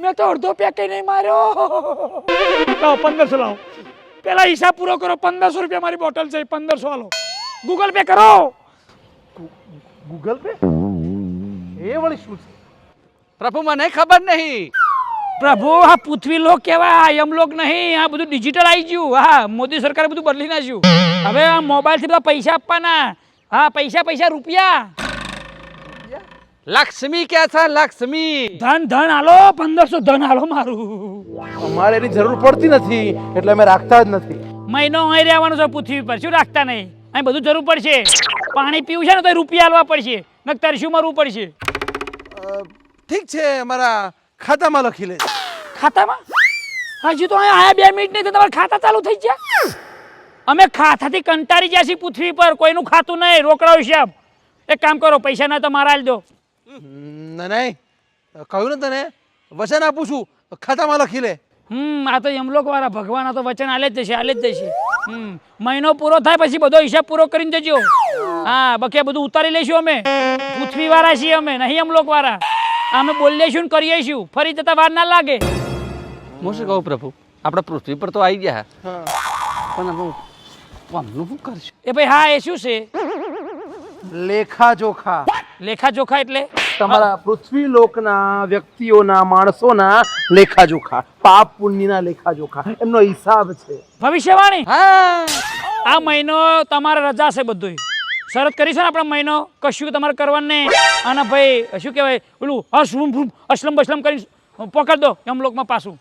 મેં તો અડધો પેકે નહીં માર્યો. લાવો 1500 લાવો. પેલા હિસાબ પૂરો કરો. 1500 રૂપિયા મારી બોટલ છે. 1500 આલો. ગૂગલ પે કરો. ગૂગલ પે એ વળી શું છે? પ્રભુ મને ખબર નહીં. પ્રભુ આ પૃથ્વી લોક કહેવાય, યમલોક નહીં. આ બધું ડિજિટલ આવી ગયું. હા, મોદી સરકારે બધું બદલી નાખ્યું. હવે આ મોબાઈલથી બધા પૈસા આપવાના. હા, પૈસા રૂપિયા. લક્ષ્મી કે છે લક્ષ્મી. ધન હાલો. 1500 ધન હાલો મારું. અમારે એની જરૂર પડતી નથી એટલે અમે રાખતા જ નથી. મહિનો અહીં રહેવાનું છે પૃથ્વી પર. શું રાખતા નહીં? અહીં બધું જરૂર પડશે. પાણી પીવું છે ને તો રૂપિયા આલવા પડશે. નકર શું મરવું પડશે. ઠીક છે, અમારા ખાતામાં લખી લે. ખાતામાં? હજી તો અહીં આયા 2 મિનિટ નહીં તો તમારા ખાતા ચાલુ થઈ ગયા. અમે ખાતાથી કંટાળી ગયા છીએ પૃથ્વી પર. કોઈનું ખાતું નહીં. રોકડા હિસાબ. એક કામ કરો, પૈસા ના તો મારા આલી દો. નહીં કહ્યું ને તને, વચન આપું છું, ખાતામાં લખી લે. આ તો યમલોક વાળા ભગવાન આ તો વચન આલે જ જશે. મહિનો પૂરો થાય પછી બધો હિસાબ પૂરો કરીને જજો. હા, બાકી બધું ઉતારી લઈશું અમે. પૃથ્વી વાળા છીએ અમે, નહીં યમલોક વાળા. અમે બોલીશું ને કરીશું. ફરી જતા વાર ના લાગે. હું શું કહું પ્રભુ, આપણે પૃથ્વી પર તો આવી ગયા પણ અમે આમનું શું કરશું? એ ભાઈ હા, એ શું છે? લેખા જોખા. લેખા જોખા એટલે તમારા પૃથ્વી લોકના વ્યક્તિઓના, માણસોના લેખા જોખા, પાપ પુણ્યના લેખા જોખા, એમનો હિસાબ છે. ભવિષ્યવાણી. હા, આ મહિનો તમારે રજા છે બધું. શરત કરીશું ને આપણે મહિનો કશું તમારે કરવાનું નહીં. અને ભાઈ શું કહેવાય પેલું અસલમ બસલમ કરી પકડ દો યમલોકમાં પાછું.